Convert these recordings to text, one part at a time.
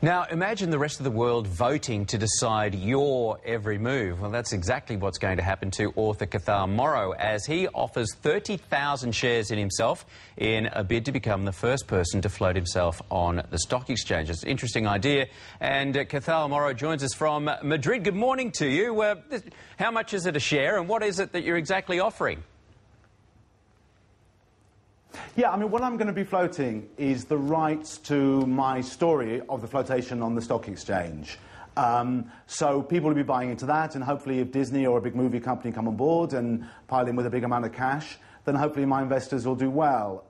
Now, imagine the rest of the world voting to decide your every move. Well, that's exactly what's going to happen to author Cathal Morrow as he offers 30,000 shares in himself in a bid to become the first person to float himself on the stock exchange. It's an interesting idea. And Cathal Morrow joins us from Madrid. Good morning to you. How much is it a share and what is it that you're exactly offering? Yeah, I mean, what I'm going to be floating is the rights to my story of the flotation on the stock exchange. So people will be buying into that, and hopefully if Disney or a big movie company come on board and pile in with a big amount of cash, then hopefully my investors will do well.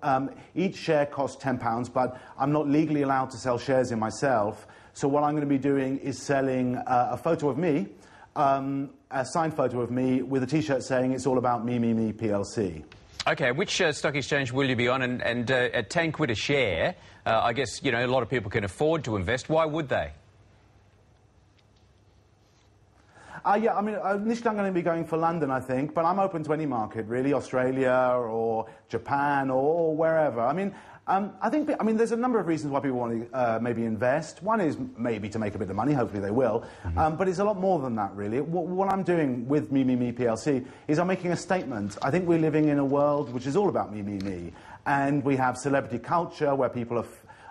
Each share costs £10, but I'm not legally allowed to sell shares in myself. So what I'm going to be doing is selling a photo of me, a signed photo of me with a T-shirt saying it's all about me, PLC. OK, which stock exchange will you be on? And at £10 a share, I guess, you know, a lot of people can afford to invest. Why would they? Yeah, I mean, initially I'm going to be going for London, I think, but I'm open to any market, really, Australia or Japan or wherever. I mean, there's a number of reasons why people want to maybe invest. One is maybe to make a bit of money, hopefully they will, but it's a lot more than that, really. What I'm doing with Me PLC is I'm making a statement. I think we're living in a world which is all about me, and we have celebrity culture where people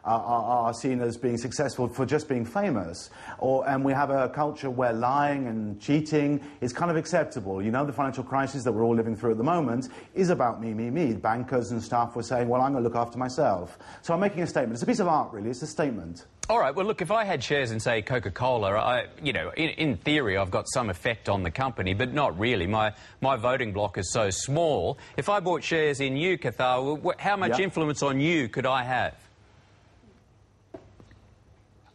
are seen as being successful for just being famous, and we have a culture where lying and cheating is kind of acceptable. You know, the financial crisis that we're all living through at the moment is about me. Bankers and staff were saying, well, I'm going to look after myself. So I'm making a statement. It's a piece of art, really. It's a statement. All right, well, look, if I had shares in, say, Coca-Cola, you know, in theory, I've got some effect on the company, but not really. My voting block is so small. If I bought shares in you, Cathal, how much influence on you could I have?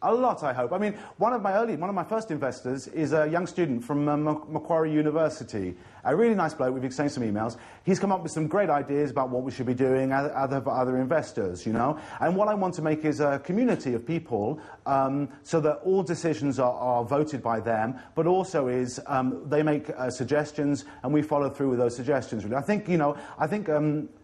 A lot, I hope. I mean, one of my first investors is a young student from Macquarie University. A really nice bloke. We've exchanged some emails. He's come up with some great ideas about what we should be doing, other investors, you know. And what I want to make is a community of people so that all decisions are voted by them, but also is they make suggestions and we follow through with those suggestions, really. I think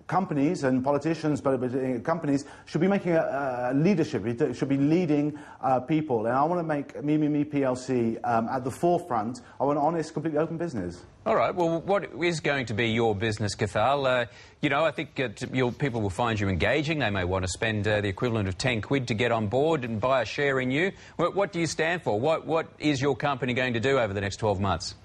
companies and politicians, but companies should be making a leadership, should be leading people. And I want to make Me PLC at the forefront of an honest, completely open business. All right. Well, what is going to be your business, Cathal? You know, I think people will find you engaging. They may want to spend the equivalent of £10 to get on board and buy a share in you. What do you stand for? What is your company going to do over the next 12 months?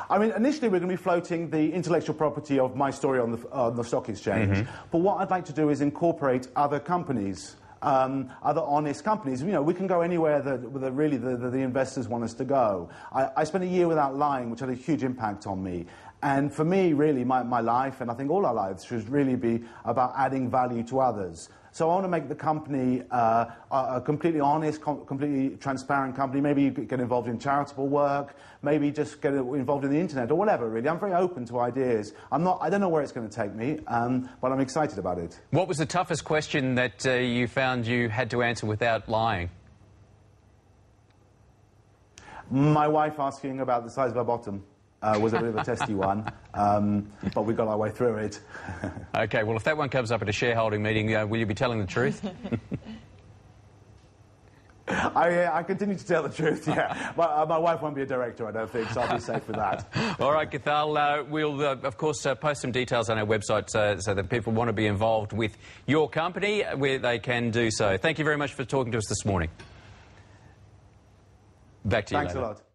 I mean, initially we're going to be floating the intellectual property of my story on the stock exchange. But what I'd like to do is incorporate other companies, other honest companies. You know, we can go anywhere that really the investors want us to go. I spent a year without lying, which had a huge impact on me. And for me, really, my life, and I think all our lives, should really be about adding value to others. So I want to make the company a completely honest, completely transparent company. Maybe you get involved in charitable work, maybe just get involved in the internet or whatever, really. I'm very open to ideas. I don't know where it's going to take me, but I'm excited about it. What was the toughest question that you found you had to answer without lying? My wife asking about the size of her bottom. Was a bit of a testy one, but we got our way through it. OK, well, if that one comes up at a shareholding meeting, will you be telling the truth? I continue to tell the truth, yeah. My wife won't be a director, I don't think, so I'll be safe with that. All right, Cathal, we'll, of course, post some details on our website so that people want to be involved with your company, where they can do so. Thank you very much for talking to us this morning. Back to you later. Thanks a lot.